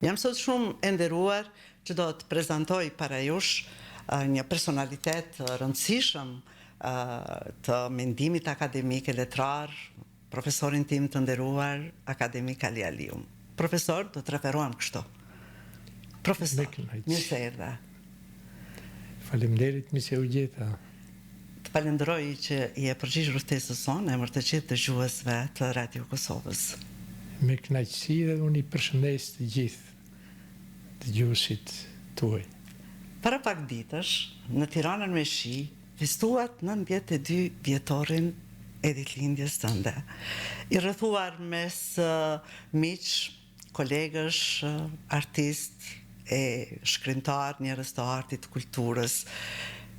Jam sot shumë e nderuar që do të prezantoj para jush një personalitet rëndësishëm të mendimit akademik e letrar, profesorin tim të nderuar, akademik Ali Aliu. Profesor, do të referuam kështu. Profesor, mirë se erdha. Faleminderit, mi se u gjeta. Të falenderoj që i e përgjigjur ftesës sonë, emër të gjithë dëgjuesve të Radio Kosovës. Me kënaqësi dhe unë i përshëndes të gjithë dëgjuesit tuaj. Para pak ditësh, në Tiranën me shi, festuat 92 vjetorin e ditëlindjes tënde. I rrethuar mes miq, kolegësh, artist e shkrimtar, njerëz të artit, kulturës.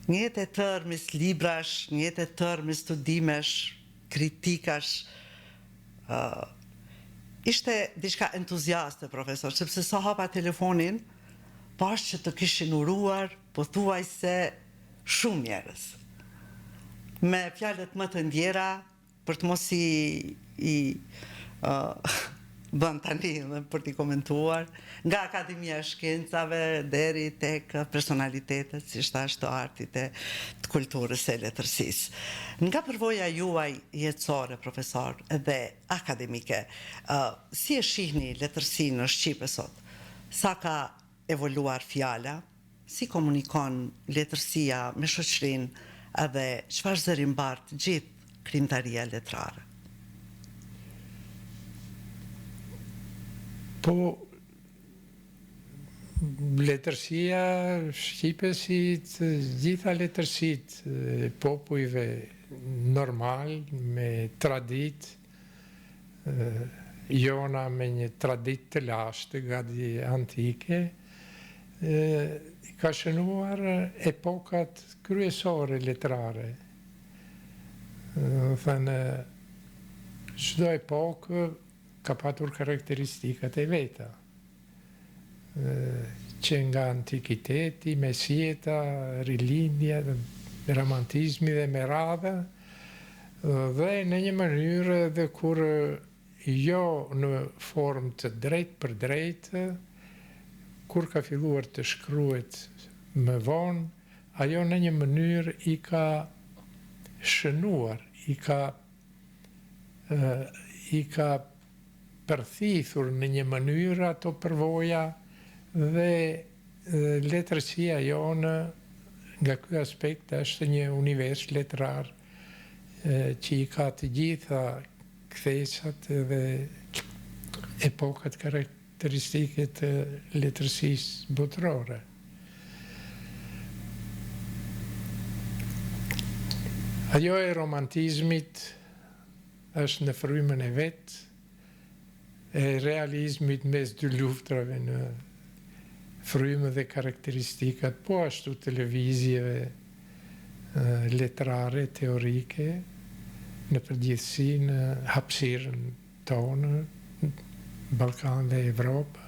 Një jetë e tërë mes librash, një jetë e tërë mes studimesh, kritikash. Ishte diçka entuziaste, profesor, sepse sa hapa telefonin, pash që të kishin uruar, pothuajse shumë njerëz. Me fjalët më të ndjera, për të mos i bën tani dhe për t'i komentuar, nga Akademia e Shkencave deri tek personalitetet, si thash, të artit e të kulturës e letërsisë. Nga përvoja juaj jetësore, profesor, dhe akademike, si e shihni letërsinë në Shqipë sot? Sa ka evoluar fjala, si komunikon letërsia me shoqërinë, edhe çfarë zëri mbart gjithë krimtaria letrare? Po, letërsia shqipe si të gjitha letërsitë popujve normal, me tradit, jona me një tradit të lashtë, gati antike, ka shënuar epokat kryesore letrare. Thënë, çdo epokë ka patur karakteristikat e veta, që nga antikiteti, mesjeta, rilindja, romantizmi dhe me radhë, dhe në një mënyrë dhe kur jo në formë të drejt për drejt, kur ka filluar të shkruhet më vonë, ajo në një mënyrë i ka shënuar, i ka përthithur në një mënyrë ato përvoja dhe letërsia jonë nga ky aspekt është një univers letrar që i ka të gjitha kthesat dhe epokat karakteristike të letërsisë botërore. Ajo e romantizmit është në frymën e vetë, e realizmit mes dy luftrave në frymë dhe karakteristikat, po ashtu televizjeve letrare, teorike, në përgjithësi në hapësirën tonë, Ballkan dhe Evropë,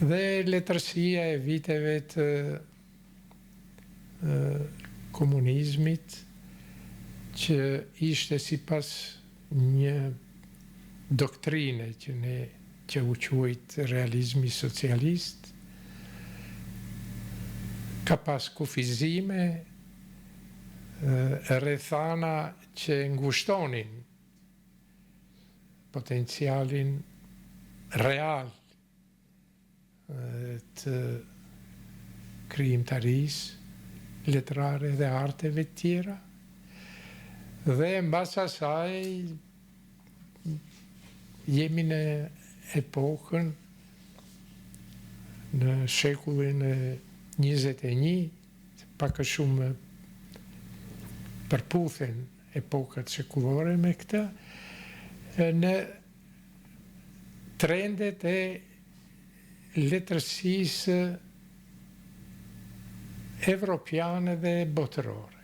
dhe letërsia e viteve të komunizmit, që ishte sipas një doktrine që u quajt realizmi socialist, ka pas kufizime, rrethana që ngushtonin potencialin real të krijimtarisë letrare dhe arteve të tjera, dhe mbas asaj jemi në epokën, në shekullin e 21, pak a shumë përputhen epokat shekullore me këtë, në trendet e letërsisë evropiane dhe botërore.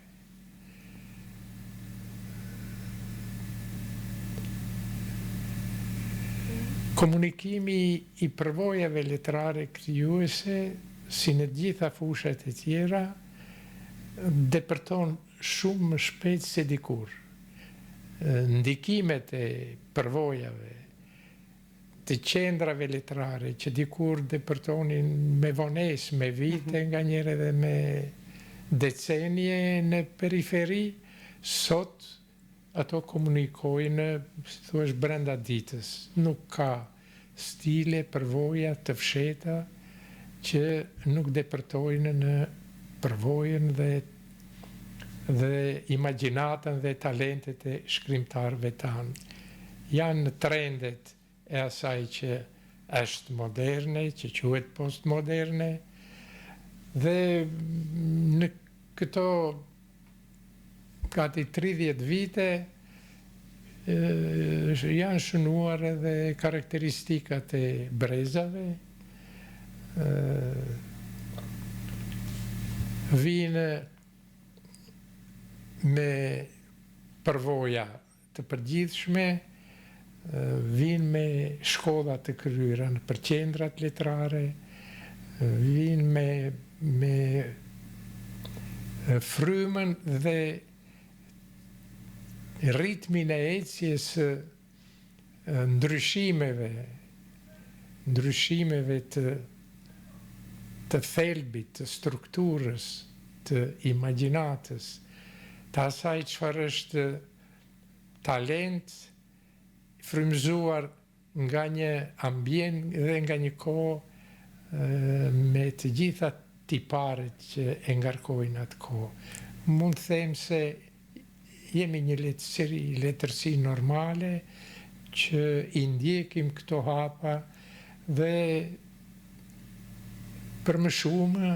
Komunikimi i përvojave letrare krijuese, si në gjitha fushat e tjera, depërton shumë më shpejt se dikur. Ndikimet e përvojave të qendrave letrare që dikur depërtonin me vones, me vite, nga njëre dhe me decenije në periferi, sot ato komunikojnë, si thuash, brenda ditës. Nuk ka stile, përvoja të fsheta që nuk depërtojnë në përvojën dhe imagjinatën dhe talentet e shkrimtarëve tanë. Janë trendet e asaj që është moderne, që quhet postmoderne, dhe në këto gati 30 vite janë shënuar edhe karakteristikat e brezave, vinë me përvoja të përgjithshme, vinë me shkolla të kryera për qendrat letrare, vinë me frymën dhe ritmin e ecjes ndryshimeve të thelbit, të strukturës, të imagjinatës, të asaj çfarë është talent frymëzuar nga një ambient dhe nga një kohë me të gjitha tiparet që e ngarkojnë atë kohë. Mund të them se jemi një letërsi normale që i ndjekim këto hapa dhe për më shumë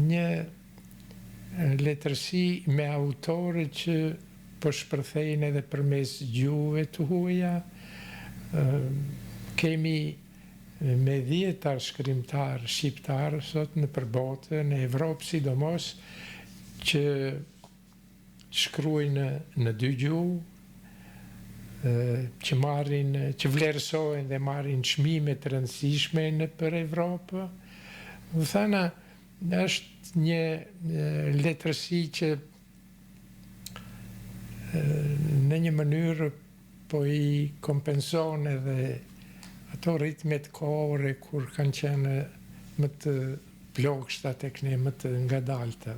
një letërsi me autore që po shpërthejnë edhe përmes gjuhëve të huaja. Kemi me 10 shkrimtar shqiptar sot në përbotën, në Evropë sidomos, që shkruajnë në 2 gjuhë, që vlerësojnë dhe marrin çmime të rëndësishme në për Evropë. Dhe thëna, është një letërsi që në një mënyrë po i kompenson edhe ato ritmet kohore kur kanë qenë më të plogshta tek ne, më të ngadalta.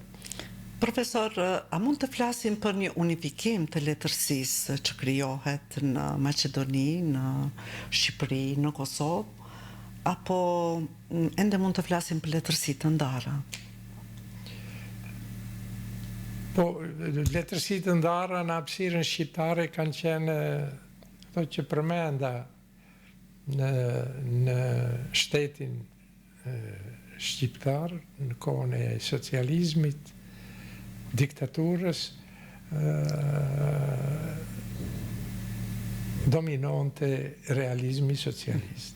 Profesor, a mund të flasim për një unifikim të letërsisë që krijohet në Maqedoni, në Shqipëri, në Kosovë, apo ende mund të flasim për letërsi të ndara? Po, letërsi të ndara në hapësirën shqiptare kanë qenë ato që përmenda në shtetin shqiptar, në kohën e socializmit, diktaturës, dominonte realizmi socialist.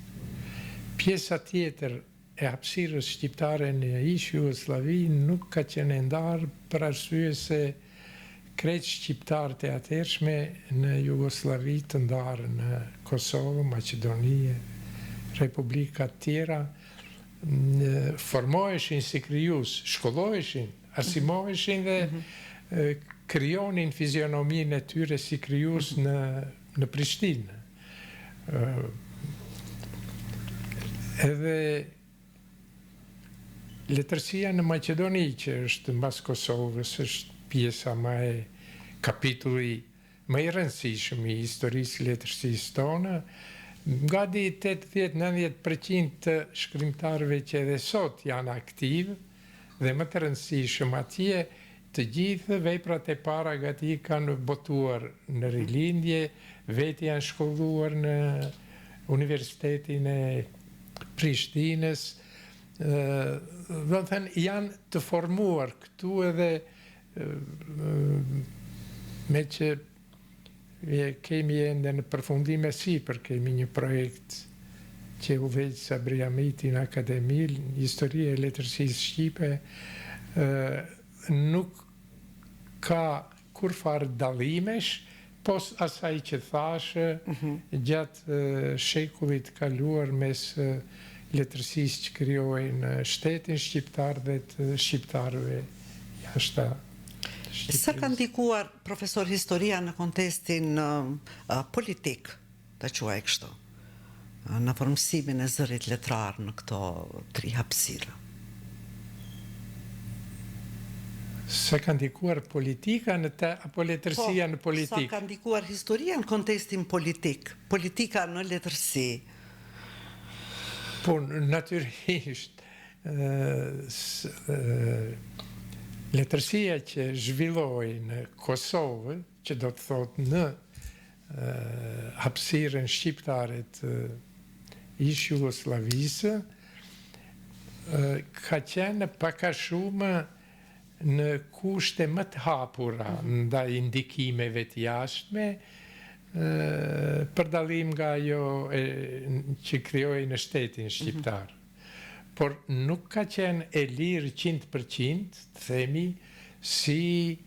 Pjesa tjetër e hapësirës shqiptare në ish Jugosllavi nuk ka qenë ndarë për arsye se krejt shqiptarët e atërshme në Jugosllavi të ndarë në Kosovë, Maqedoni, republika tjera, formoheshin si krijues, shkolloheshin, arsimoheshin dhe krijonin fizionominë e tyre si krijues në Prishtinë. Edhe letërsia në Maqedoni, që është mbas Kosovës, është pjesa më e kapitulli më i rëndësishëm i historisë letërsisë tonë. Gati 80-90% të shkrimtarëve që edhe sot janë aktiv dhe më të rëndësishëm atje, të gjithë veprat e para gati kanë botuar në rilindje, vetë janë shkolluar në Universitetin e Prishtinës, dhe thënë janë të formuar këtu edhe me që kemi ende në përfundim e sipër, kemi një projekt që u veç Sabriamiti në Akademi, historie e letërsisë shqipe, nuk ka kur farë dallimesh, pos asaj që thashë gjatë shekullit kaluar mes letërsisë që krijohej në shtetin shqiptar dhe të shqiptarëve jashtë. Sa ka ndikuar, profesor, historia në kontestin politik, të quaj kështu? në formësimin e zërit letrar në këto 3 hapësira? Se ka ndikuar politika apo letërsia në politikë? Sa ka ndikuar historia në kontekstin politik, politika në letërsi? Po, natyrisht, letërsia që zhvilloi në Kosovë, që do të thotë në hapësirën shqiptare të ish Jugosllavisë, ka qenë pak a shumë në kushte më të hapura ndaj ndikimeve të jashtme, për dallim nga ajo që krijoi në shtetin shqiptar. Por nuk ka qenë e lirë 100%, të themi, si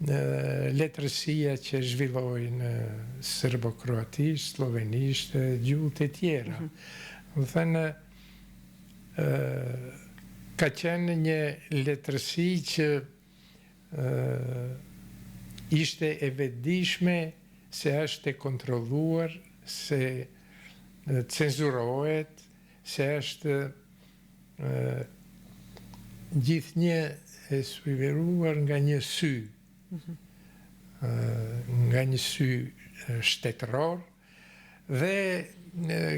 letërsia që zhvilloi në serbo-kroatisht, slovenisht, gjuhët e tjera. Më thënë, ka qenë një letërsi që ishte e vetëdijshme, se është e kontrolluar, se cenzurohet, se është gjithnjë e suiveruar nga një sy, nga një sy shtetëror, dhe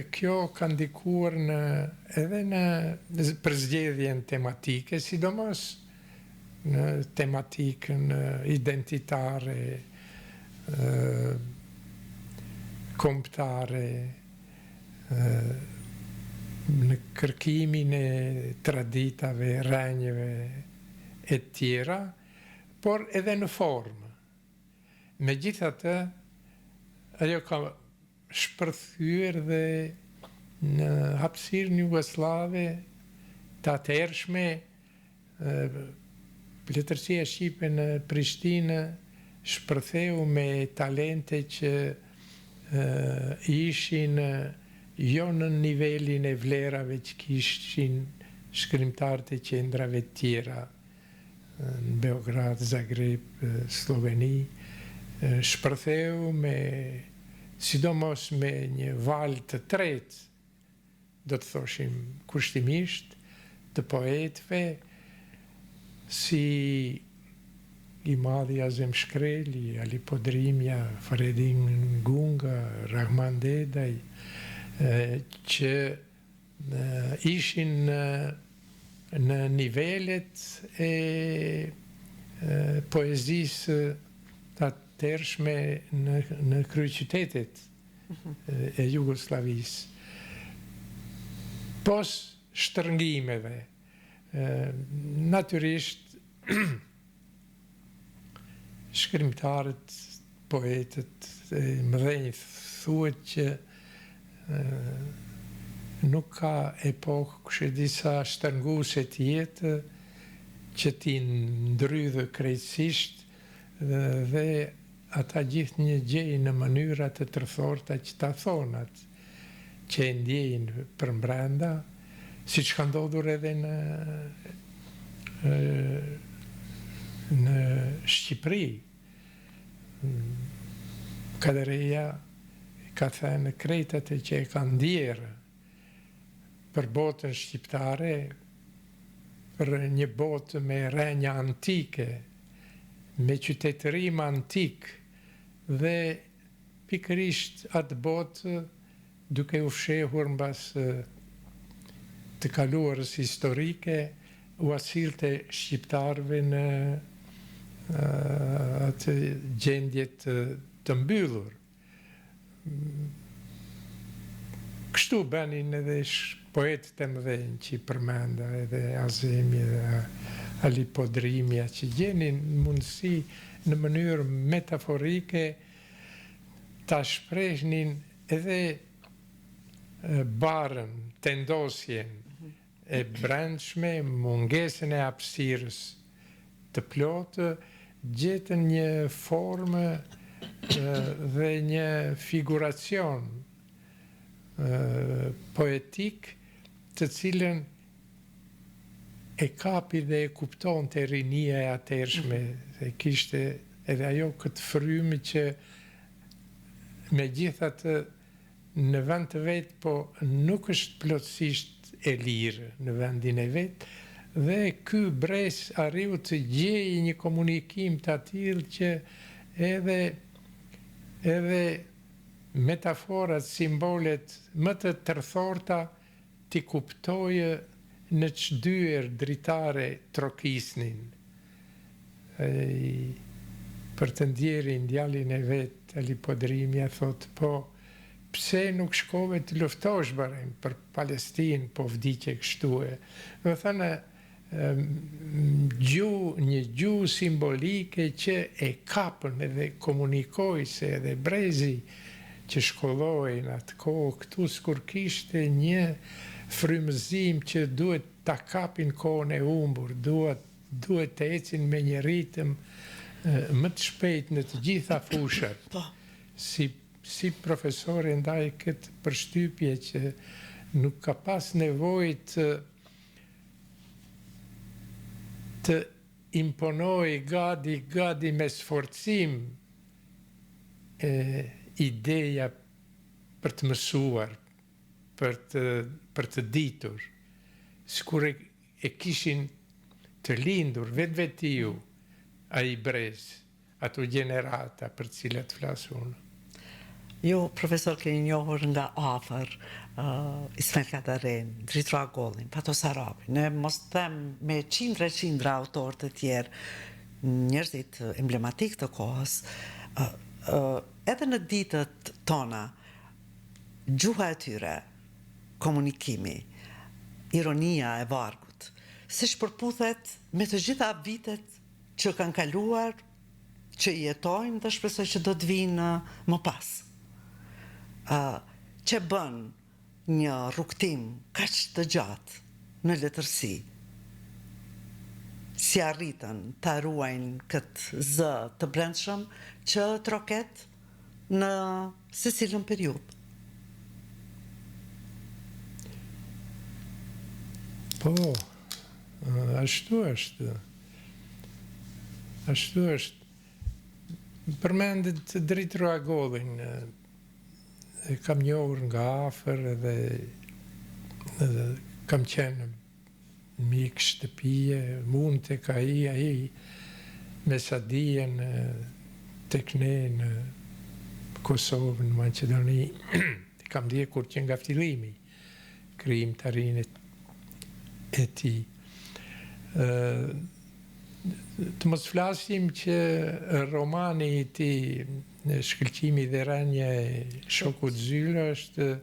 kjo ka ndikuar edhe në përzgjedhjen tematike, sidomos në tematikën identitare, kombëtare, në kërkimin e traditave, rrënjeve e tjera, por edhe në formë. Megjithatë, ajo ka shpërthyer dhe në hapësirën jugoslave të atëhershme, letërsia shqipe në Prishtinë shpërtheu me talente që ishin jo në nivelin e vlerave që kishin shkrimtarët e qendrave tjera, në Beograd, Zagreb, Sloveni, shpërtheu sidomos me një val të tretë, do të thoshim kushtimisht, të poetëve, si i madhi Azem Shkreli, Ali Podrimja, Faredin Gunga, Rahman Dedaj, që ishin në nivelet e poezisë të atërshme në kryeqytetet e Jugoslavisë. Pos shtërngimeve, natyrisht shkrimtarët, poetët, mëdhenj thuhet që nuk ka epokë kushe disa shtërnguse të jetë që ti ndrydhë krejtësisht dhe ata gjithë një gjejnë në mënyra të tërthorta që ta thonat, që e ndjejnë për mbrenda, si që ka ndodhur edhe në Shqipëri. Kadereja ka thënë krejtat e që e ka ndjerë për botën shqiptare, për një botë me rrenja antike, me qytetërim antik, dhe pikërisht atë botë duke u fshehur mbas të kaluarës historike, u asilte shqiptarëve në atë gjendjet të mbyllur. Kështu bënin edhe poetët e mëdhenj që i përmenda, edhe Azemi dhe Ali Podrimja, që gjenin mundësi në mënyrë metaforike ta shprehnin edhe barën, tendosjen e brendshme, mungesën e hapësirës të plotë, gjetën një formë dhe një figuracion poetik të cilën e kapi dhe e kupton të rinia e atërshme, dhe kishte edhe ajo këtë frymë që me gjithatë në vend të vetë, po nuk është plotësisht e lirë në vendin e vetë, dhe ky brez arriu të gjejë një komunikim të tillë që edhe metaforat, simbolet më të tërthorta t'i kuptojë në çdyer dritare trokisnin. Për të ndjerin djalin e vet, Ali Podrimja thot, po pse nuk shkove të luftosh barem për Palestinë, po vdiqe kështu e. Do thënë, një gjuhë simbolike që e kapën edhe komunikoi se edhe brezi që shkolloi në atë kohë këtu s'kur kishte një frymëzim që duhet ta kapin kohën e humbur, duhet të ecin me një ritëm më të shpejt në të gjitha fushat. Si profesori ndaj këtë përshtypje që nuk ka pas nevojë të imponoj gadi me sforcim ideja për të mësuar, për të ditur, sikur e kishin të lindur vetiu ai brez, ato gjenerata për cilat flas unë. Ju, profesor, keni njohur nga afër Ismail Kadarin, Dritra Gollin, Pato Sarabin, ne mos them me qindra autorë të tjerë, njerëzit emblematik të kohës, edhe në ditët tona, gjuha e tyre, komunikimi, ironia e vargut, si shpërputhet me të gjitha vitet që kanë kaluar, që jetojnë dhe shpresoj që do të vinë më pas. Që bën një rrugtim kaq të gjatë në letërsi, si arritën të ruajnë këtë zë të brendshëm që troket në secilën periudhë. Po, ashtu është. Ashtu është. Përmendet Dritra Gollin, kam njohur nga afër edhe kam qenë mik shtëpie, mund tek ai me sa dijen tek ne në Kosovë, në Maqedoni, kam ndjekur që nga fillimi krijimtarinë e tij. Të mos flasim që romani i tij, Shkëlqimi dhe rënja e Shokut Zyra, është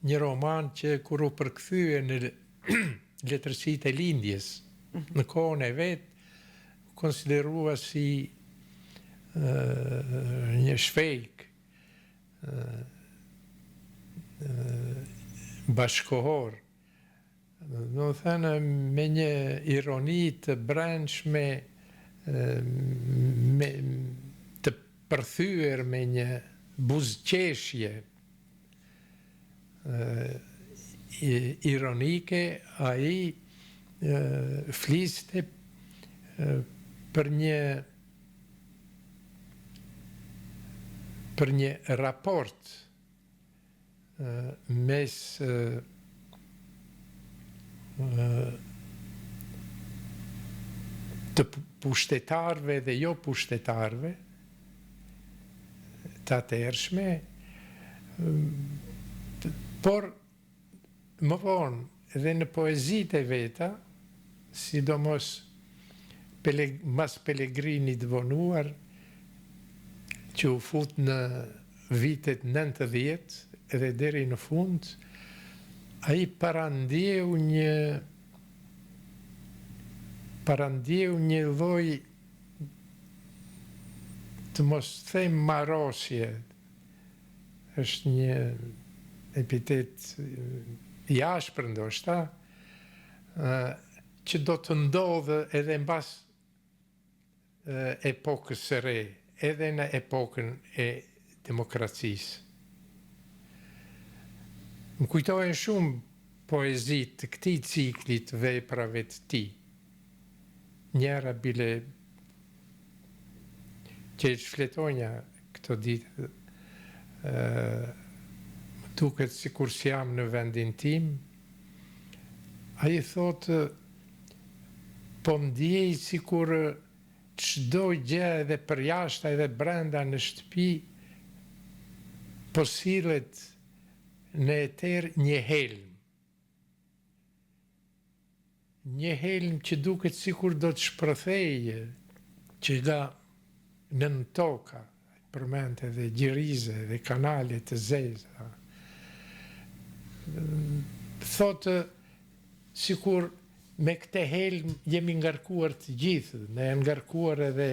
një roman që kur u përkthye në letërsitë e lindjes, në kohën e vet, konsiderua si një shvejk bashkohor. Do thënë me një ironi të brendshme, të përthyer me një buzëqeshje ironike, ai fliste për një raport mes të pushtetarëve dhe jo pushtetarëve të atërshme, por më vonë edhe në poezitë e veta, sidomos mas Pellegrinit vonuar, që u fut në vitet 90 edhe deri në fund, ai parandjeu një lloj, të mos them marrosje, është një epitet i ashpër ndoshta, që do të ndodhë edhe mbas epokës së re, edhe në epokën e demokracisë. Më kujtojnë shumë poezit të këtij ciklit veprave të tij. Njëra bile që shfletonja këto ditë, duket sikur jam në vendin tim, ai thotë, po ndjej sikur çdo gjë edhe për jashtë edhe brenda në shtëpi po sillet në eter një helm. Një helm që duket sikur do të shpërthejë, që nga nën toka, përmend edhe gjirize dhe kanale të zeza. Thotë sikur me këtë helm jemi ngarkuar të gjithë, ne janë ngarkuar edhe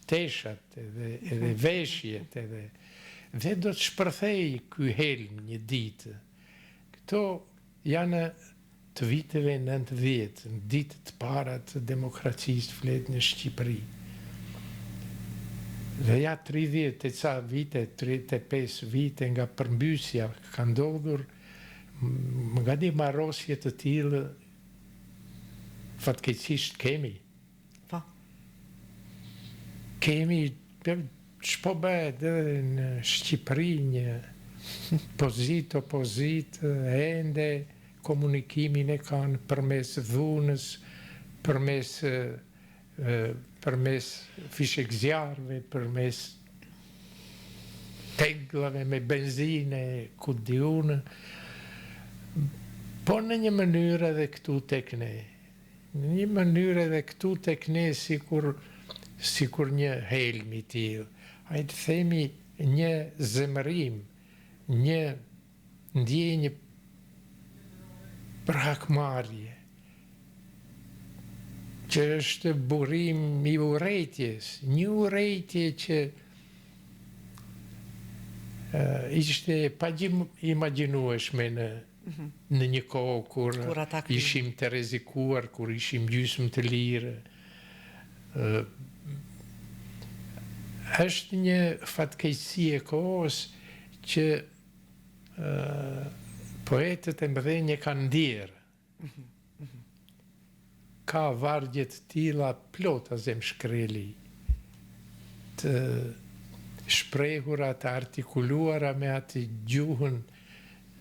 teshat, edhe veshjet, dhe do të shpërthej ky helm një ditë. Këto janë të viteve 90, në ditët të para të demokracisë flet në Shqipëri. Dhe ja 30 e ca vite, 35 vite nga përmbysja ka ndodhur, nga një marrësie të tillë fatkeqësisht kemi. Po. Kemi ç'po bëhet edhe në Shqipëri një opozit, ende komunikimin e kanë përmes dhunës, përmes fishek zjarrve, përmes teglave me benzine, ku di unë, po në një mënyrë edhe këtu tek ne. Në një mënyrë edhe këtu tek ne sikur një helm i tillë. Ai të themi një zemërim, një ndjenjë për hakmarrje, që është burim i urrejtjes, një urrejtje që ishte pa imagjinueshme në një kohë kur ishim të rrezikuar, kur ishim gjysmë të lirë. Është një fatkeqësi e kohës që poetët e mëdhenj e kanë ndjerë. Ka vargje të tilla plota zemshkreli, të shprehura, të artikuluara me atë gjuhën,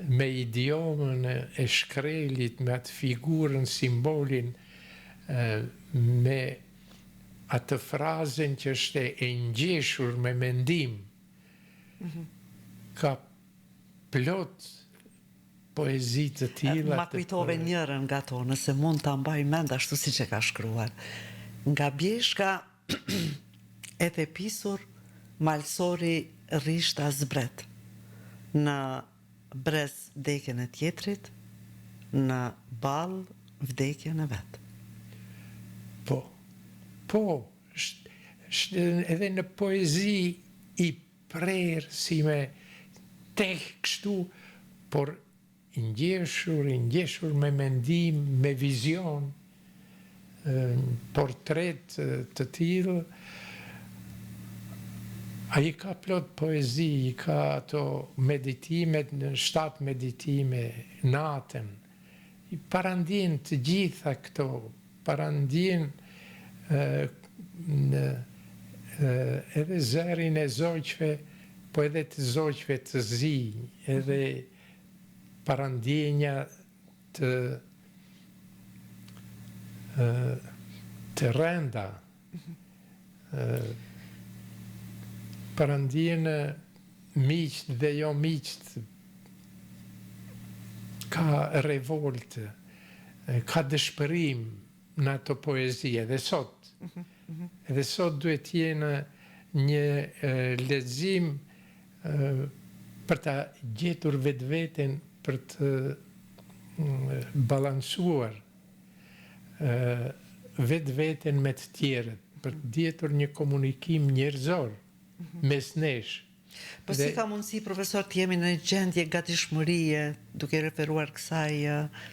me idiomën e shkrelit, me atë figurën, simbolin, me atë frazën që është e ngjeshur me mendim. Ka plot poezi të tilla. Ma kujtove njërën nga to, nëse mund ta mbaj mend ashtu siç e ka shkruar. Nga Bjeshka e the pisur malsori rishta zbret. Në brez vdekjen e tjetrit, në ball vdekjen e vet. Po, edhe në poezi i prerë si me tek kështu, por i ngjeshur me mendim, me vizion, portret të tillë. Ai ka plot poezi, ka ato meditimet, 7 meditime natën. I parandjen të gjitha këto, parandjen edhe zërin e zogjve, po edhe të zogjve të zi, edhe parandjenja të renda, parandjen miqt dhe jo miqt, ka revolt, ka dëshpërim në ato poezi, edhe sot. Edhe sot duhet jenë një lexim për ta gjetur vetveten, për të balansuar vetveten me të tjerët, për të gjetur një komunikim njerëzor mes nesh. Po si ka mundësi, profesor, të jemi në gjendje gatishmërie, duke referuar kësaj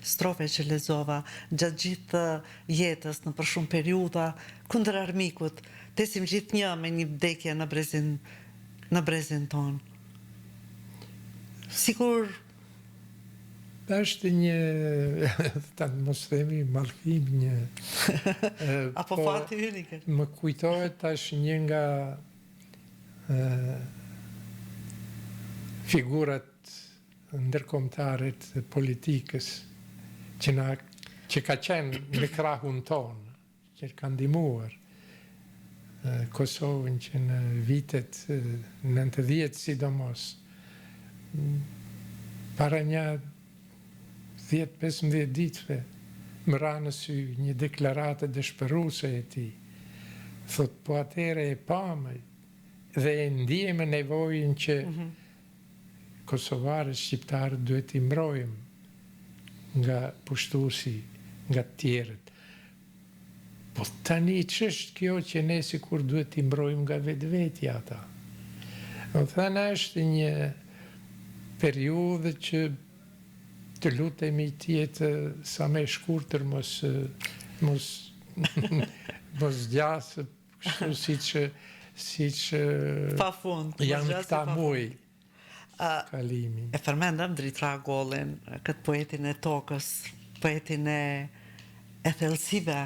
strofe që lexova, gjatë gjithë jetës, në për shumë periudha, kundër armikut, tesim gjithnjë me një vdekje në brezin ton. Sikur është një, ta mos themi mallkim, një apo fati unike. Më kujtohet tash një nga figurat ndërkombëtarit të politikës që ka qenë në krahun tonë, që ka ndihmuar Kosovën që në vitet 90 sidomos, para një 10-15 ditëve, më ra në sy një deklaratë dëshpëruese e tij. Thot, po atëre e pamë dhe e ndjejmë nevojën që kosovarët shqiptarët duhet t'i mbrojmë nga pushtuesi, nga të tjerët. Po tani ç'është kjo që ne sikur duhet t'i mbrojmë nga vetvetja ata? Do thënë është një periudhë që të lutemi tjetë sa me shkurtër mos gjasë kështu siç janë këta muaj kalimi. E përmendëm Dritra Gollin, këtë poetin e tokës, poetin e thellësive,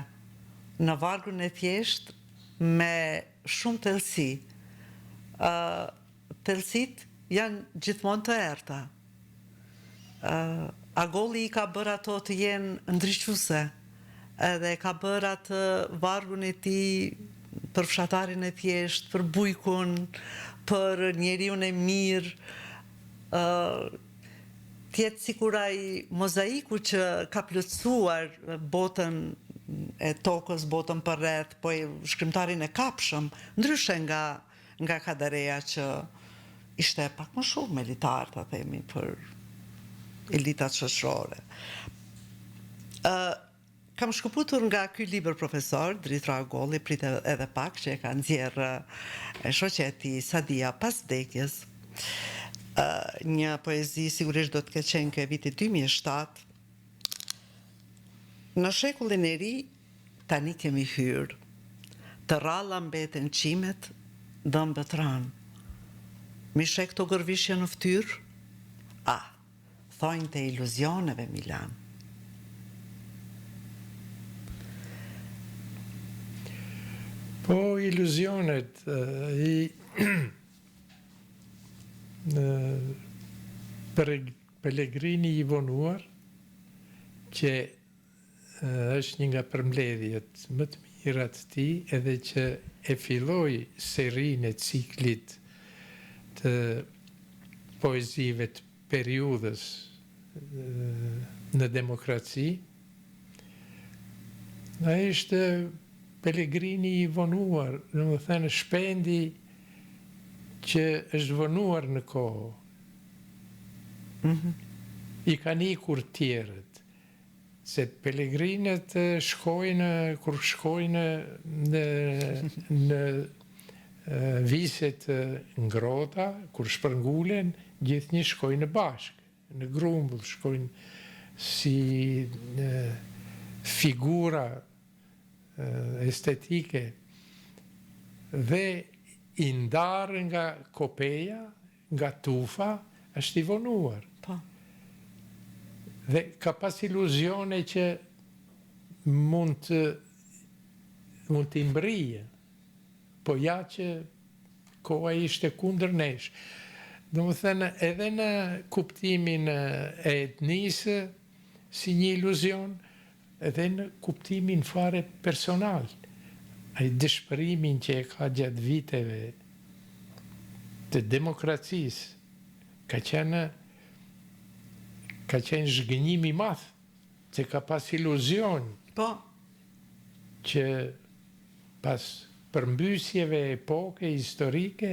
në vargun e thjesht me shumë thellësi. Thellësit janë gjithmonë të errta. Agolli i ka bërë ato të jenë ndriçuese, edhe ka bërë atë vargun e tij për fshatarin e thjesht, për bujkun, për njeriun e mirë, tjetë sikur ai mozaiku që ka plotësuar botën e tokës, botën përreth, po shkrimtarin e kapshëm, ndryshe nga Kadareja që ishte pak më shumë elitar, ta themi, për elitat shoqërore. Kam shkëputur nga ky libër profesor, Dritra Golli, pritet edhe pak, që e ka nxjerrë shoqeti Sadia pas vdekjes, një poezi sigurisht do të ketë qenë ke vitit 2007. Në shekullin e ri, tani kemi hyrë, të ralla mbeten qimet, dhëmbët ranë. Mi shek të gërvishje në ftyrë? Thojnë të iluzioneve Milan. Po, iluzionet Pellegrini i vonuar, që është një nga përmbledhjet më të mira të tij, edhe që e filloi serinë e ciklit të poezive të periudhës në demokraci. Ai ishte Pellegrini i vonuar, domethënë shpendi që është vonuar në kohë. I kanë ikur tjerët. Se Pellegrinët kur shkojnë në viset ngrota, kur shpërngulen, gjithnjë shkojnë bashkë, në grumbull, shkojnë si figura estetike dhe i ndarë nga kopeja, nga tufa, është i vonuar. Dhe ka pas iluzione që mund të imbrije, po ja që koha ishte kundër nesh. Domethënë, edhe në kuptimin e etnisë, si një iluzion, edhe në kuptimin fare personal. Ai dëshpërimin që e ka gjatë viteve të demokracisë, ka qenë zhgënjim i madh, që ka pas iluzion që pas përmbysjeve epoke historike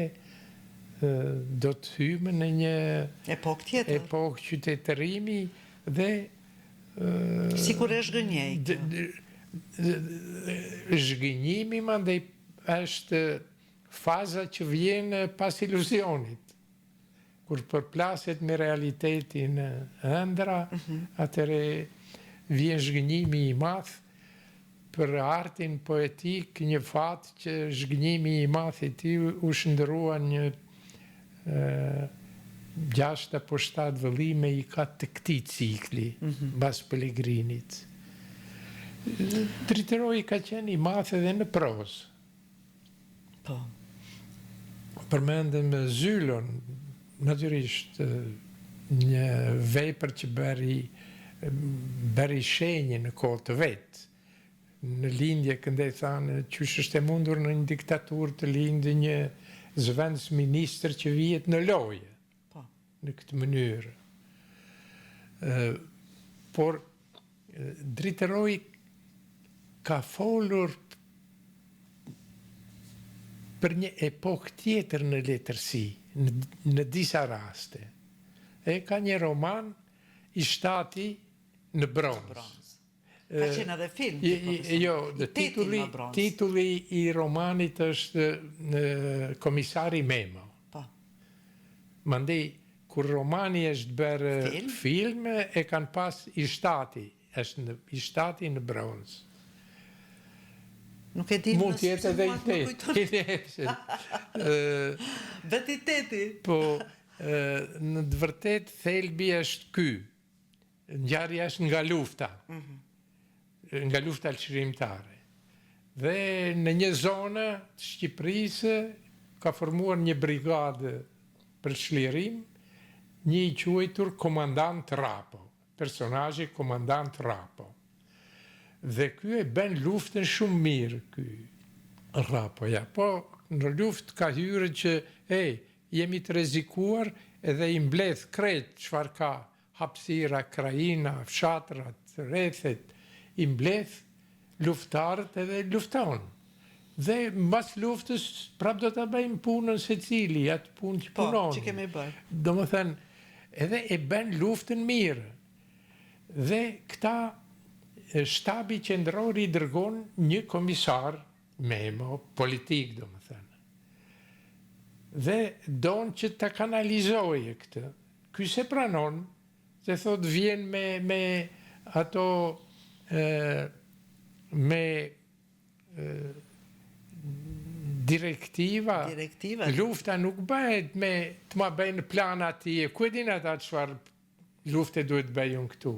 do të hymë në një epokë tjetër, epokë qytetërimi dhe sikur e zhgënjej. Zhgënjimi mandej është faza që vjen pas iluzionit. Kur përplaset me realitetin ëndra, atëre vjen zhgënjimi i madh. Për artin poetik, një fat që zhgënjimi i madh i tij u shndërrua një 6 apo 7 vëllime i ka të këtij cikli, mbas Pellegrinit. Driteroi ka qenë i madh edhe në prozë. përmendëm Zyllon, natyrisht një vepër që bëri shenjë në kohë të vetë. Në lindje këndej thanë, qysh është e mundur në një diktaturë të lindë një zëvendës ministër që vijet në loje, në këtë mënyrë. Por Driteroj ka folur për një epokë tjetër në letërsi, në disa raste. E ka një roman I Shtati në bronz. Ka qenë edhe film? Jo, titulli I romanit është Komisari Memo. Mandej, kur romani është bërë film, e kanë pas I Shtati, është I Shtati në bronz. Nuk e di mund tjetë edhe I teti. Vetë I teti. Po, në të vërtet, thelbi është ky. Ngjarja është nga lufta. Nga lufta çlirimtare. Dhe në një zonë të Shqipërisë ka formuar një brigadë për çlirim, një I quajtur komandant Rapo, personazhi komandant Rapo. Dhe ky e bën luftën shumë mirë, ky Rapoja. Po në luftë ka hyrë që jemi të rrezikuar edhe I mbledh krejt çfarë ka hapësira, krajina, fshatrat, rrethet, I mbledh luftarët edhe lufton. Dhe mbas luftës prap do ta bëjmë punën secili, atë punë që punon. Që kemi bërë. Domethënë, edhe e bën luftën mirë. Dhe këta shtabi qendror I dërgon një komisar Memo, politik domethënë. Dhe donë që ta kanalizoje këtë. Ky se pranon, se thot vjen me ato me direktiva. Lufta nuk bëhet me të ma bëjnë plan atje. Ku e din ata çfarë lufte duhet bëjnë këtu?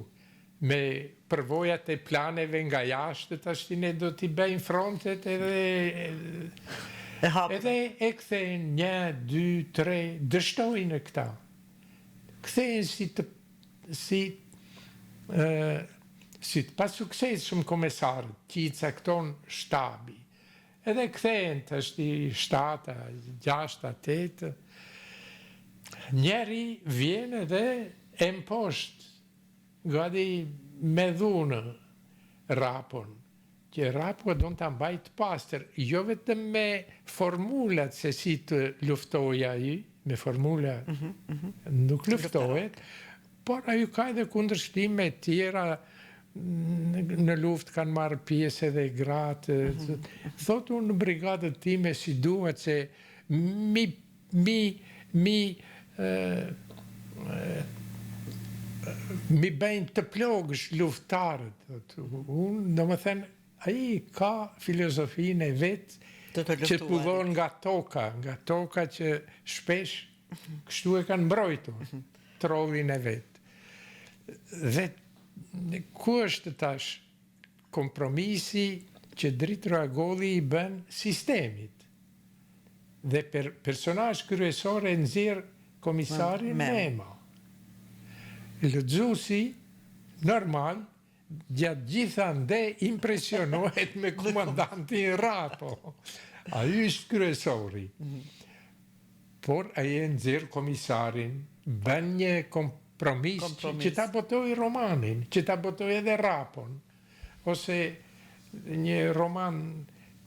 Me përvojat e planeve nga jashtë, tash ne do t'i bëjnë frontet edhe e kthejnë 1, 2, 3, dështojnë këta. Kthejnë si të pas suksesshëm komesarët, që I cakton shtabi. Edhe kthehen tash I 7, 6, 8. Njeri vjen edhe e mposht, gati me dhunë Rapon, që Rapo do ta mbajt pastër, jo vetëm me formulat se si të luftoja ai, me formula nuk luftohet, por ai ka edhe kundërshtime tjera. Në luftë kanë marrë pjesë edhe gratë. Thotë unë në brigadët time si duhet se mi bëjnë të plogësh luftarët. Unë, domethënë, ai ka filozofinë e vetë që pullon nga toka që shpesh kështu e kanë mbrojtur trollin e vetë. Dhe ku është tash kompromisi që Dritoragolli I bën sistemit? Dhe personazh kryesor e nxjerr komisarin Memo. Lexuesi normal gjatë gjithande impresionohet me komandantin Rapo. Ai është kryesori. Por ai e nxjerr komisarin, bën një kompromis që ta botoj romanin, që ta botoj edhe Rapon, ose një roman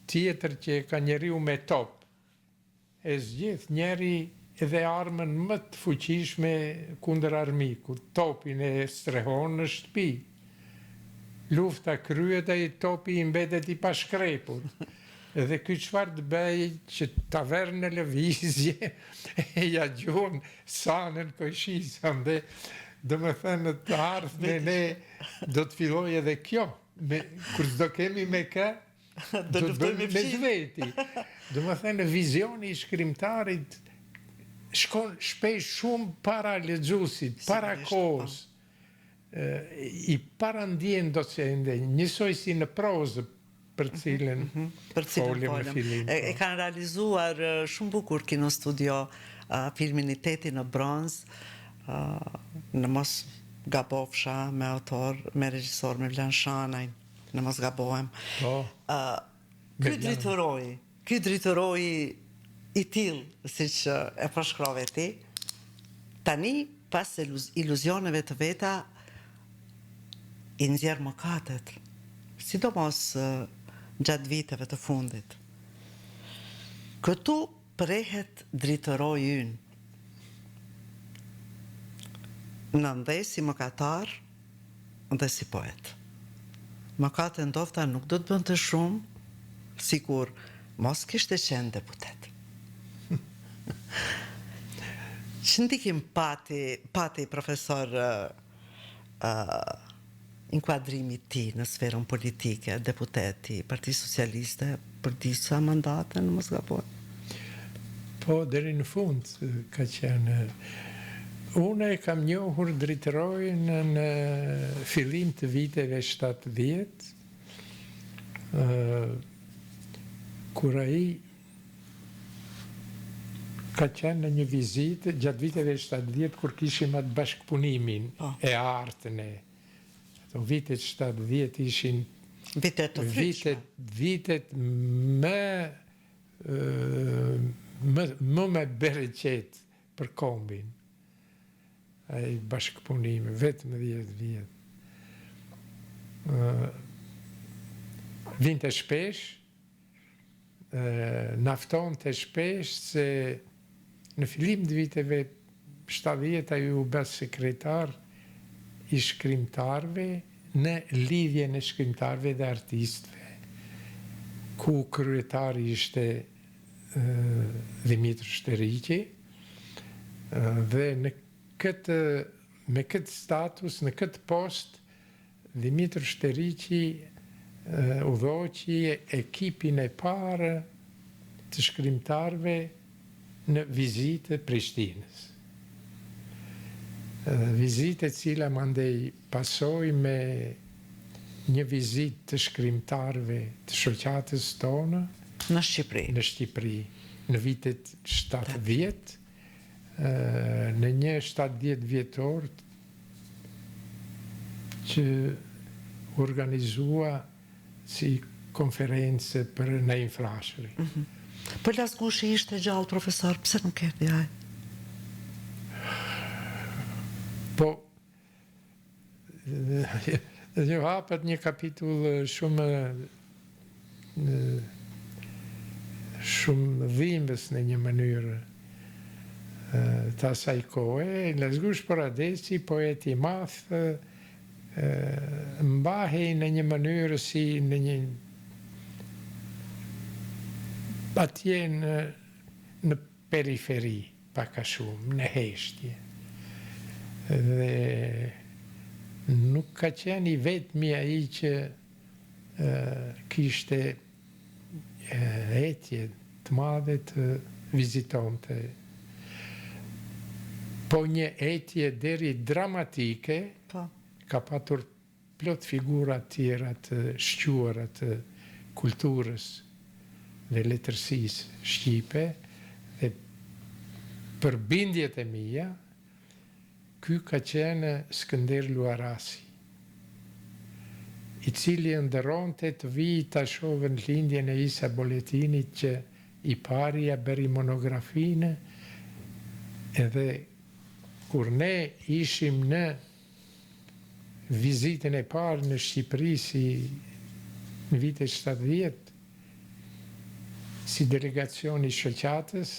tjetër që ka njeriu me top, e zgjidh njeri edhe armën më të fuqishme kundër armikut, topin e strehon në shtëpi. Lufta kryet e topi I mbetet I pashkrepur. Edhe ky çfarë të bëj që tavern në lëvizje e ja gjuan sanën kojshisë, ande domethënë të ardhme ne do të filloj edhe kjo. Kur s'do kemi me kë, do të bëjmë me zveti. Domethënë vizioni I shkrimtarit shkon shpesh shumë para lexuesit, para kohës. I parandjen docente, njësoj si në prozë, për cilën folëm në fillim. E kanë realizuar shumë bukur kino studio filmin I Teti në bronz, në mos gabofsha me autor, me regjisor, me Vlan Shanaj, në mos gabohem. Ky dritëroi I tillë, siç e përshkrove ti, tani pas iluzioneve të veta I nxjerr mëkatet, sidomos gjatë viteve të fundit. Këtu prehet dritëroi ynë. Në ndej si mëkatar dhe si poet. Mëkate ndofta nuk do të bënte shumë, sikur mos kishte qenë deputet. Që ndikim pati profesor inkuadrimi ti në sferën politike, deputeti, Parti Socialiste, për disa mandate në mos gaboj? Po, deri në fund ka qenë. Unë e kam njohur dritërojin në fillim të viteve 70, kur ai ka qenë në një vizitë gjatë viteve 70, kur kishim atë bashkëpunimin e artën e. Ato vitet 70 ishin vitet të frikshme. Vitet më me bereqet për kombin. Ai bashkëpunimi, vetëm 10 vjet. Vinte shpesh, naftonte shpesh, se në fillim të viteve 70 ai u bë sekretar I shkrimtarve në lidhjen e shkrimtarve dhe artistëve, ku kryetari ishte Dimitër Shteriqi, dhe me këtë status, në këtë post, Dimitër Shteriqi udhëhoqi ekipin e parë të shkrimtarve në vizitë Prishtinës. Vizitë e cila mandej pasoi me një vizitë të shkrimtarve të shoqatës tonë në Shqipëri, në vitet 70, në një 70 vjetor që organizua si konferencë për në infrashëri. Për Lasgushi ishte gjallë, profesor, pse nuk erdhi ai? Po, ju hapet një kapitull shumë dhimbës në një mënyrë të asaj kohe. Lasgush Poradeci, poet I madh, mbahej në një mënyrë si në një atje në periferi, paka shumë, në heshtje. Dhe nuk ka qenë I vetmi ai që kishte etje të madhe të vizitonte. Po një etje deri dramatike, ka patur plot figura tjera të shquara të kulturës dhe letërsisë shqipe, dhe për bindjet e mia, ky ka qenë Skënder Luarasi, I cili ndëronte të vijë ta shohën lindjen e Isa Boletinit, që I pari ja bëri monografinë, edhe kur ne ishim në vizitën e parë në Shqipëri si në vitet 70, si delegacioni I shoqatës,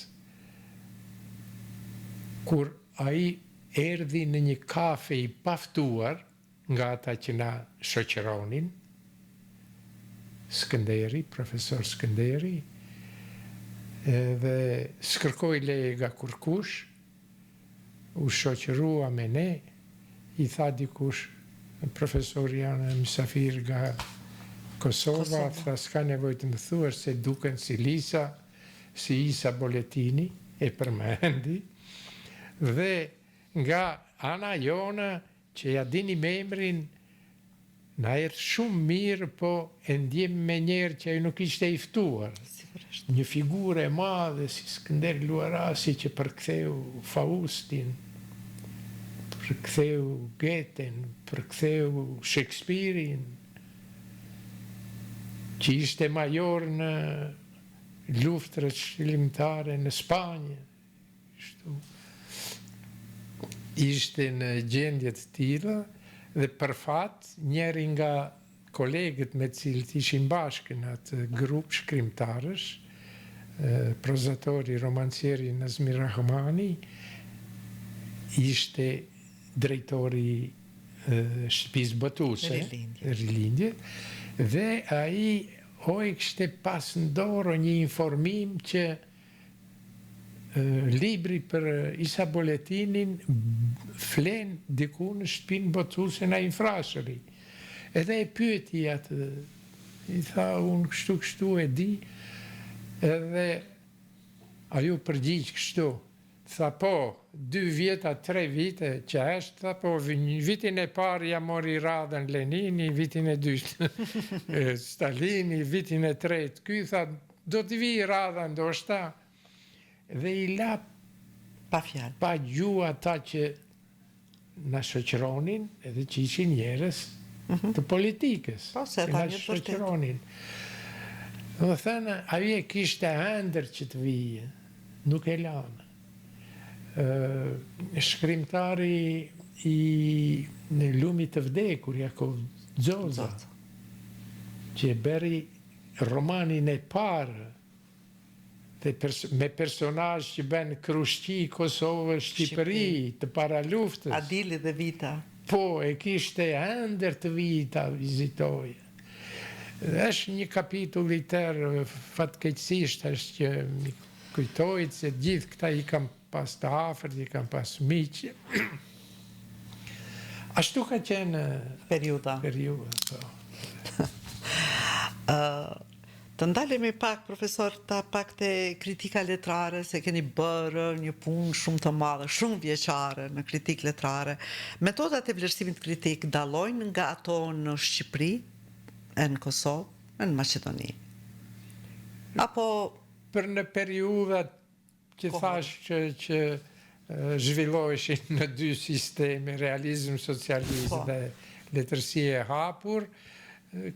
kur ai erdhi në një kafe I paftuar nga ata që na shoqëronin, Skënderi, profesor Skënderi, dhe s'kërkoi leje nga kurkush, u shoqërua me ne, I tha dikush, profesori janë mysafir nga Kosova, tha s'ka nevojë të më thuash se duken si Lisa, si Isa Boletini, e përmendi, dhe nga ana jona që ja dini me emrin, Na erdhë shumë mirë, po e ndjem me njerë që ai nuk ishte i ftuar. Sigurisht. Një figurë e madhe si Skënder Luarasi që përktheu Faustin, përktheu Goethen, përktheu Shakespeare-in, që ishte major në luftrat shqiptare në Spanjë. Ishte në gjendje të tilla dhe për fat njëri nga kolegët me cilët ishin bashkë në atë grup shkrimtarësh, prozatori, romancieri Nazmir Rahmani, ishte drejtori shtëpisë botuese, Rilindje, dhe ai kishte pas në dorë një informim që libri për Isa Boletinin flen diku në shtëpinë botuese në Infrashëri. Edhe e pyeti atë, i tha, unë kështu e di, edhe ajo përgjigj kështu. Tha, po, 2 vjeta, 3 vite që është, tha, po, vitin e parë ja mori radhën Lenini, vitin e dytë Stalini, vitin e tretë, ky tha, do t'i vi radha ndoshta, dhe i la Pa fjalë. pa gjuhë ata që na shoqëronin, edhe që ishin njerëz të politikës. Po, se që na ta një vërtet. shoqëronin. Dhe thënë, ajo e kishte ëndër që të vijë, nuk e lanë. Shkrimtari i në Lumit të vdekur, Jakov Xoza, që e beri romanin e parë, me personazh që bën Krushqi, Kosovë, Shqipëri, të para luftës. Adili dhe Vita. Po, e kishte ëndër të vita vizitoje. Është një kapitull i tërë fatkeqësisht është që mi kujtojtë se gjithë këta i kam pas të afërt, i kam pas miq. Ashtu ka qenë Periudha. periudha. Të ndalemi pak, profesor, pak të kritika letrare, se keni bërë një punë shumë të madhe, shumë vjeçare në kritik letrare. Metodat e vlerësimit kritik dallojnë nga ato në Shqipëri, e në Kosovë, e në Maqedoni? Apo Për në periudhat që thash që zhvilloheshin në 2 sisteme, realizm socialist dhe letërsi e hapur,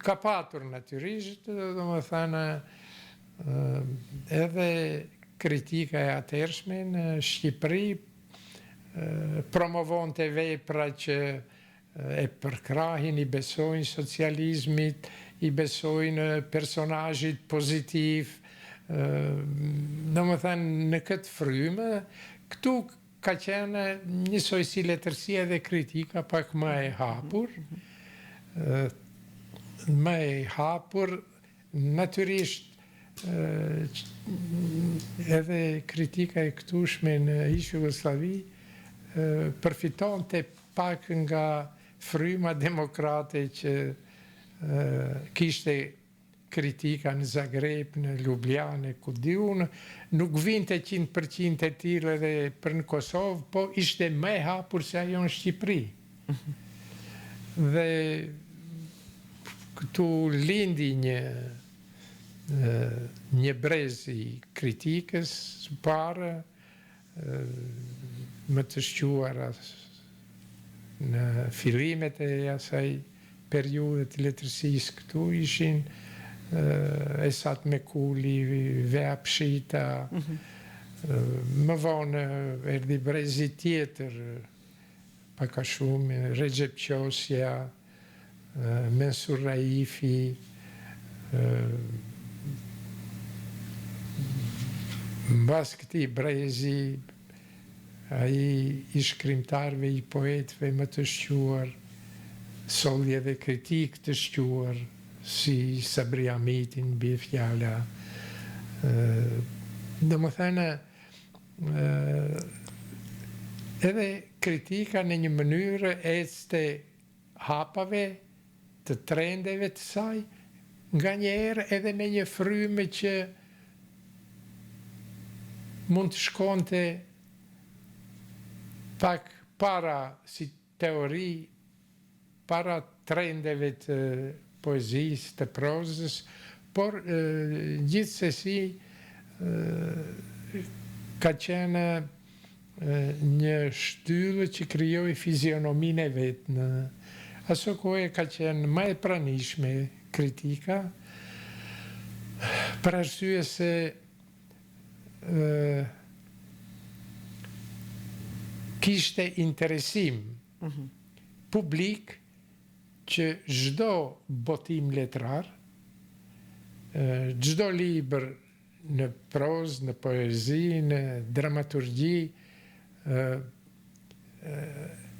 ka patur natyrisht, do më thënë, edhe kritika e atërshme në Shqipëri promovon të vepra që e përkrahin, i besojnë socializmit, i besojnë personazhit pozitiv, do më thënë në këtë frymë, këtu ka qenë njësoj si letërsia dhe kritika pak më e hapur, natyrisht edhe kritika e këtushme në ish Jugosllavi përfiton të pak nga fryma demokrate që kishte kritika në Zagreb, në Ljubljane, ku di unë, nuk vinte 100% e tillë edhe për në Kosovë, po ishte më e hapur se ajo në Shqipëri. Dhe këtu lindi një brez i kritikës së parë, më të shquara në fillimet e asaj periudhe të letërsisë këtu ishin Esat Mekuli, Vea Pshita, më vonë erdhi brezi tjetër, pak a shumë, Recep Qosja, Mensur Raifi, mbas këtij brezi, ai i shkrimtarëve, i poetëve më të shquar, solje dhe kritik të shquar, si Sabri Hamitin, bie fjala. Domethënë, edhe kritika në një mënyrë ecte hapave të trendeve të saj, nganjëherë edhe me një frymë që mund të shkonte pak para si teori, para trendeve të poezisë, të prozës, por gjithsesi ka qenë një shtyllë që krijoi fizionominë e vet. Në aso kohë ka qenë më e pranishme kritika, për arsye se kishte interesim publik që çdo botim letrar, çdo libër në prozë, në poezi, në dramaturgji,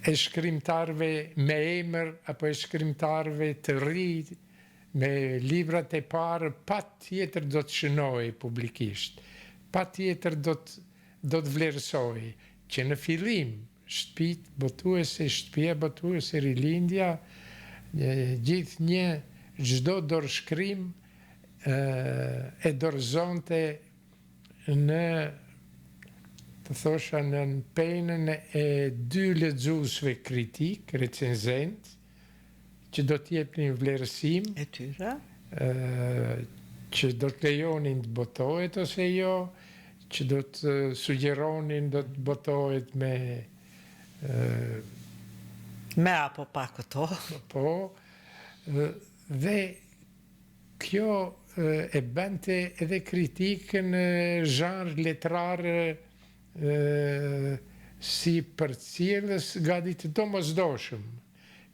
e shkrimtarve me emër apo e shkrimtarve të ri, me librat e parë, pa tjetër do të shënoj publikisht, pa tjetër do të vlerësoj, që në fillim shtëpia botuese Rilindja, gjithnjë çdo dorëshkrim e dorëzonte në, të thosha, në penën e dy lexuesve kritik, recenzent, që do t'jepnin vlerësim E tyre? Që do të lejonin të botohet ose jo, që do të sugjeronin do të botohet me apo pa këto. Po, dhe kjo e bante edhe kritikën zhanr letrar si përcjellës gati të domosdoshëm,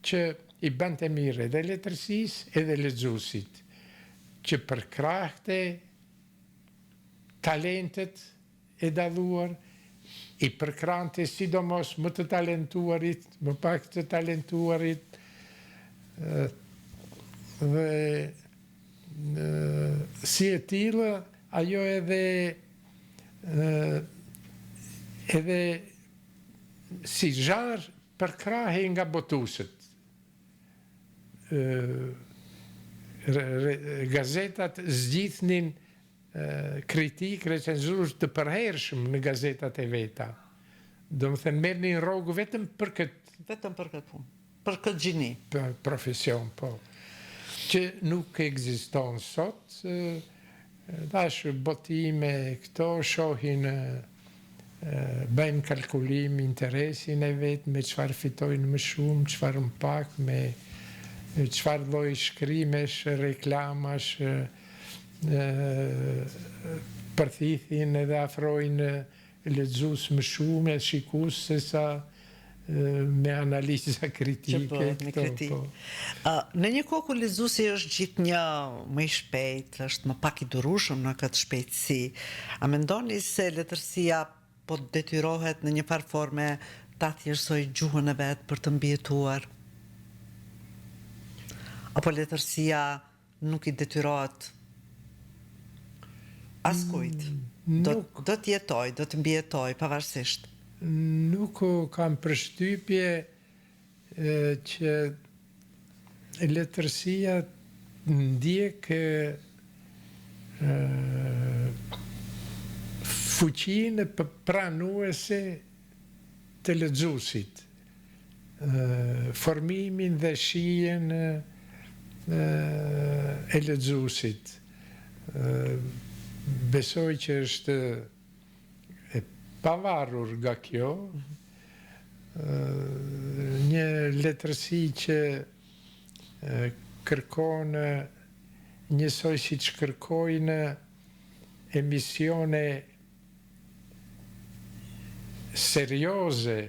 që i bante mirë edhe letërsisë edhe lexuesit, që përkrahte talentet e dalluar, i përkrante sidomos më të talentuarit, më pak të talentuarit, dhe si e tillë, ajo edhe si zhanr përkrahej nga botuesët. Gazetat zgjidhnin kritik, recenzurës të përhershëm në gazetat e veta. Do më thënë, merrnin rrogë vetëm për këtë. Vetëm për këtë punë, për këtë gjini. Për profesion, po. Që nuk ekziston sot, dash botime këto shohin, bëjnë kalkulim interesin e vetë, me çfarë fitojnë më shumë, çfarë më pak, me çfarë lloj shkrimesh, reklamash, përthithin edhe afrojnë lexues më shumë, e shikues se sa me analiza kritike. Në një kohë ku lexuesi është gjithnjë më i shpejt, është më pak i durueshëm në këtë shpejtësi, a mendoni se letërsia po detyrohet në një farë forme ta thjeshtësoj gjuhën e vet për të mbijetuar? Apo letërsia nuk i detyrohet askujt? Do të jetoj, do të mbijetoj pavarësisht. Nuk kam përshtypje që letërsia ndjek fuqinë pranuese të lexuesit, formimin dhe shijen e lexuesit. Besoj që është e pavarur nga kjo, një letërsi që kërkon njësoj si që kërkojnë emisione serioze,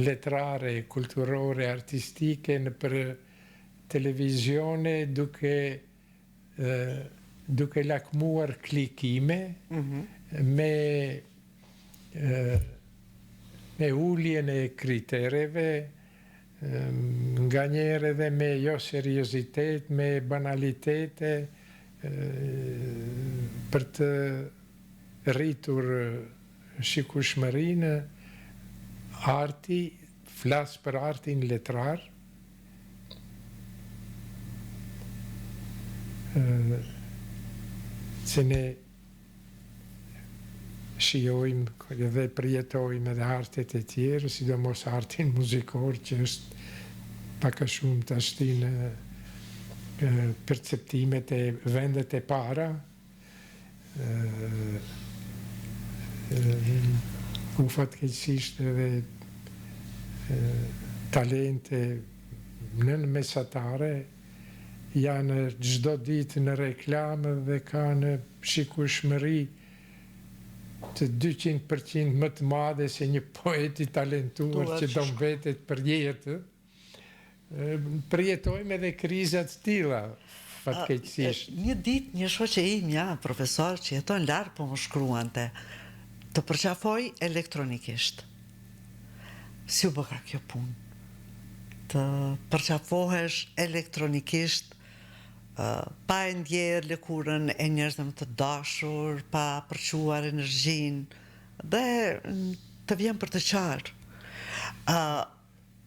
letrare, kulturore, artistike në për televizione duke lakmuar klikime, me ulljen e kritereve, nga njerë edhe me jo seriozitet, me banalitete, për të rritur shikueshmërinë, arti, flas për artin letrar, që ne shijojmë dhe përjetojmë edhe artet e tjerë, sidomos artin muzikor që është pak a shumë të ashti në perceptimet e vendet e para, u fatkeqësisht edhe talente në mesatare janë çdo ditë në reklamë dhe kanë shikueshmëri të 200% më të madhe se një poet i talentuar që do mbetet për jetë. Përjetojmë edhe krizat të tilla, fatkeqësisht. Një ditë një shoqe imja, profesor që jeton larg, po më shkruante, të përqafoj elektronikisht. Si u bëka kjo punë? Të përqafohesh elektronikisht, pa e ndjerë lëkurën e njerëzve më të dashur, pa përquar energjinë, dhe të vjen për të qarë.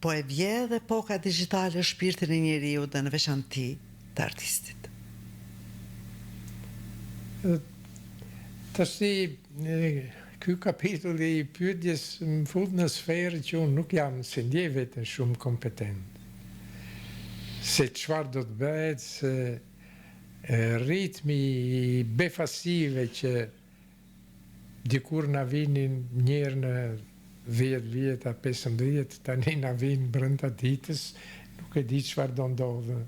Po e vje dhe poka digjitale shpirtin e njeriu dhe në veçanti të artistit. Tashi, ky kapitulli i pyetjes më fut në sferë që unë nuk jam se ndjej veten shumë kompetent. Se çfarë do të bëhet, se ritmi i befasive që dikur na vinin njerë në 10 vjeta, 15, tani na vinë brenda ditës, nuk e di çfarë do ndodhë,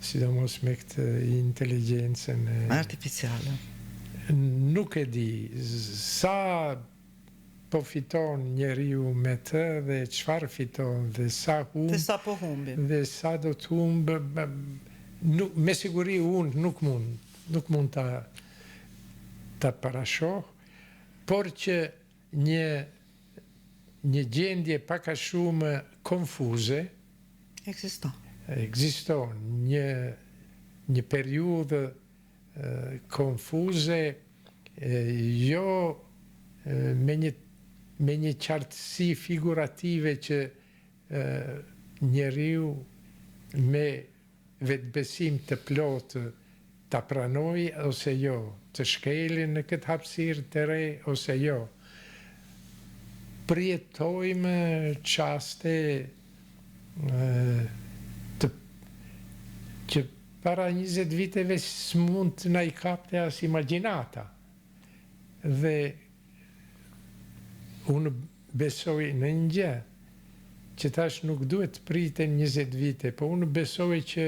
sidomos me këtë inteligjencën artificiale. Nuk e di sa po fiton njeriu me të dhe çfarë fiton dhe sa humb. Dhe sa po humbin. Dhe sa do të humbë, me siguri unë nuk mund ta parashoh, por që një gjendje pak a shumë konfuze ekziston një periudhë konfuze, jo me një qartësi figurative që njeriu me vetbesim të plotë ta pranoj ose jo, të shkelin në këtë hapësirë të re ose jo. Përjetojmë qaste që para 20 viteve s'mund të na i kapte as imagjinata. Dhe unë besoj në një gjë, që tash nuk duhet të priten 20 vite, po unë besoj që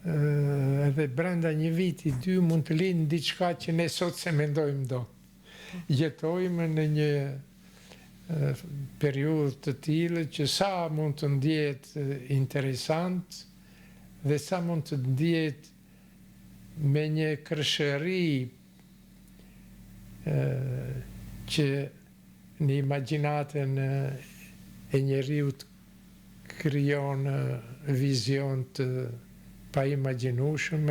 edhe brenda një viti, 2 mund të linë diçka që ne sot se mendojmë do. Jetojmë në një periudhë të tillë që sa mund të ndjehet interesant dhe sa mund të ndjehet me një kreshëri që në imagjinatën e njeriut krijon vizion të pa imagjinueshëm.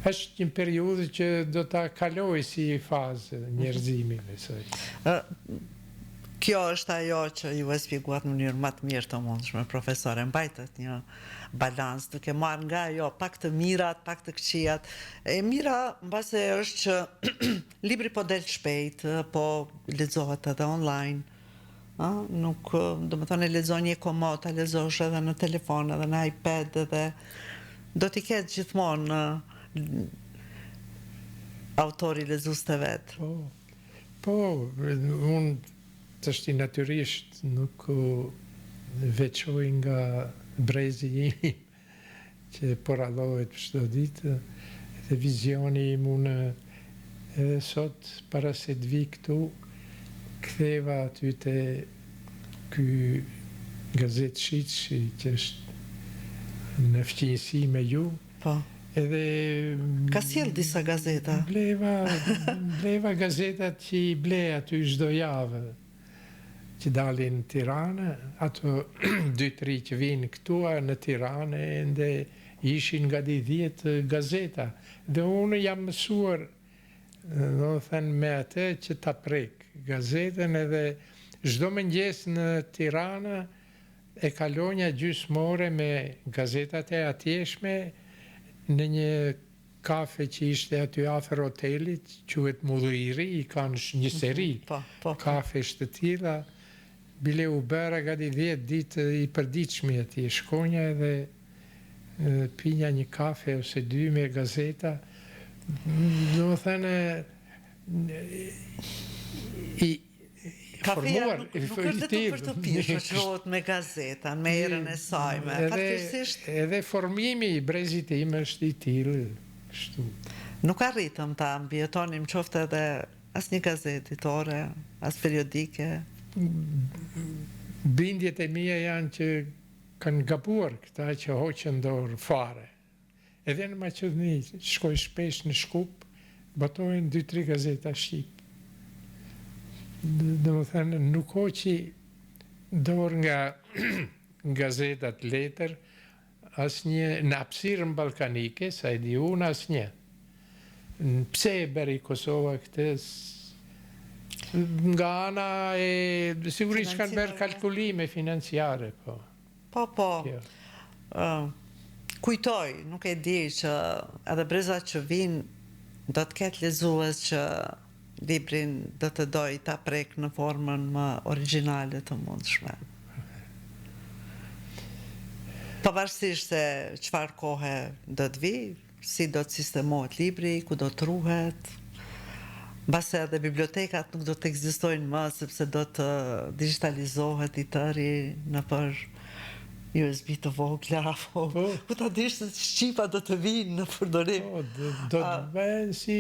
Është një periudhë që do ta kaloj si fazë njerëzimi, besoj. Kjo është ajo që ju e shpjeguat në mënyrë më të mirë të mundshme, profesore, mbajtet një balans, duke marrë nga ajo pak të mirat, pak të këqijat. E mira mbase është që libri po del shpejt, po lexohet edhe online. Nuk, do më thonë, e lexon një komod, e lexosh edhe në telefon, edhe në iPad, edhe do t'i ketë gjithmonë autori lezues të vet. Po, unë tashti natyrisht nuk veçoj nga brezi im që porallohet çdo ditë, dhe vizioni im unë edhe sot para se të vi këtu ktheva aty te ky Gazet Shiçi që është në fqinjësi me ju. Po. Edhe ka sjell disa gazeta. Bleva gazetat që i ble aty çdo javë, që dalin në Tiranë, ato 2-3 që vinë këtu në Tiranë, ende ishin nga 10 gazeta. Dhe unë jam mësuar, do të thënë, me atë që ta prek gazetën, edhe çdo mëngjes në Tiranë e kalonja gjysmore me gazetat e atjeshme në një kafe që ishte aty afër hotelit, quhet Mulliri, i kanë një seri kafesh të tilla bile u bëra gati 10 ditë i përditshme atje, shkonja edhe pinja një kafe ose 2 me gazeta. Do më thënë Kafeja nuk është vetëm për të pirë, shoqërohet me gazetën, me erën e saj, edhe formimi i brezit tim është i tillë, kështu. Nuk arritëm ta mbjetonim qoftë edhe as një gazetë ditore, as periodike. Bindjet e mia janë që kanë gabuar këta që hoqën dorë fare. Edhe në Maqedoni, shkoj shpesh në Shkup, botojnë 2-3 gazeta shqip. Dhe më thënë, nuk hoqi dorë nga gazetat letër, asnjë në hapësirën ballkanike, sa e di unë asnjë. Pse e bëri Kosova këtë? Nga ana e sigurisht kanë bërë kalkulime financiare, po. Po. Kujtoj, nuk e di që edhe brezat që vinë do të ketë lezues që librin do të doj ta prek në formën më origjinale të mundshme. Pavarësisht se çfarë kohe do të vi, si do të sistemohet libri, ku do të ruhet, mbase edhe bibliotekat nuk do të ekzistojnë më, sepse do të digitalizohet i tëri në për USB të vogla, ku ta dish se shqipa do të vinë në përdorim. Do të bëhen si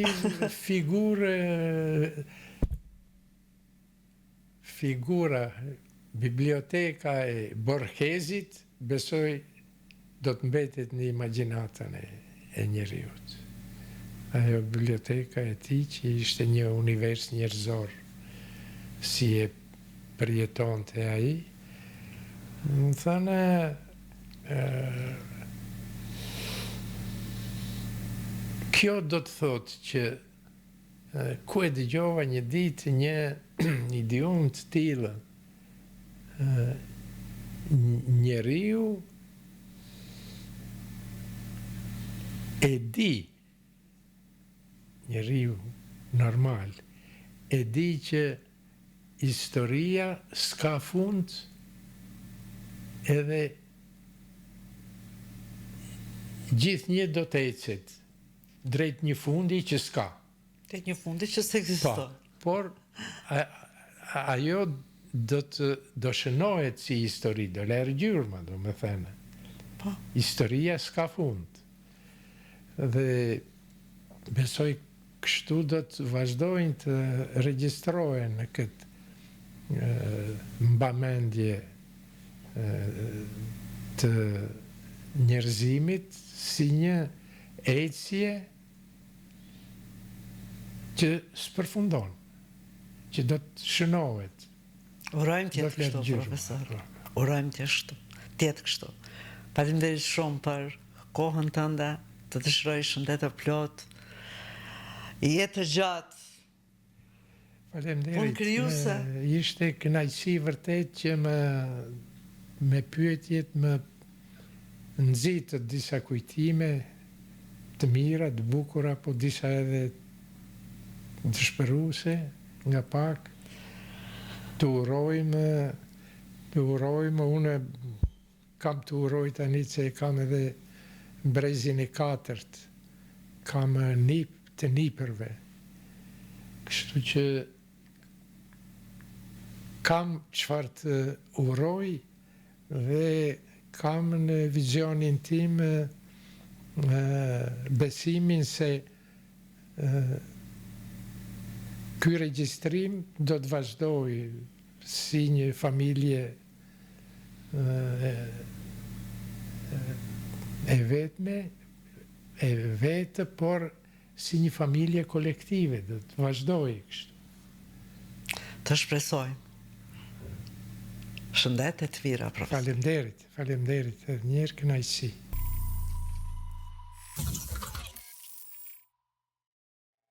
figura biblioteka e Borghesit, besoj do të mbetet në imagjinatën e njeriut. Ajo biblioteka e tij që ishte një univers njerëzor, si e përjetonte ai. Më thënë, kjo do të thotë që ku e dëgjova një ditë një idiom të tillë, njeriu e di, njeriu normal, e di që historia s'ka fund, edhe gjithnjë do të ecet drejt një fundi që s'ka. Drejt një fundi që s'ekziston. Por ajo do shënohet si histori, do lërë gjurma, do me thënë. Historia s'ka fund. Dhe besoj kështu do të vazhdojnë të regjistrohen në këtë mbamendje të njerëzimit si një ecje që s'përfundon, që do të shënohet. Urojmë tjetë kështu, profesor. Urojmë tjetë kështu. Faleminderit shumë për kohën tënde, të dëshiroj shëndet e plot, jetë të gjatë. Faleminderit. Ishte kënaqësi vërtet që me pyetjet më nxitët disa kujtime të mira, të bukura, po disa edhe dëshpëruese nga pak. Të urojmë, unë kam të uroj tani që kam edhe brezin e 4, kam të nipërve. Kështu që kam çfarë të uroj dhe kam në vizionin tim besimin se ky regjistrim do të vazhdoj si një familje e vetme, e vetë, por si një familje kolektive, do të vazhdoj kështu. Të shpresojmë. Shëndet e të vira, profesor. Faleminderit, edhe njerë kënaqësi.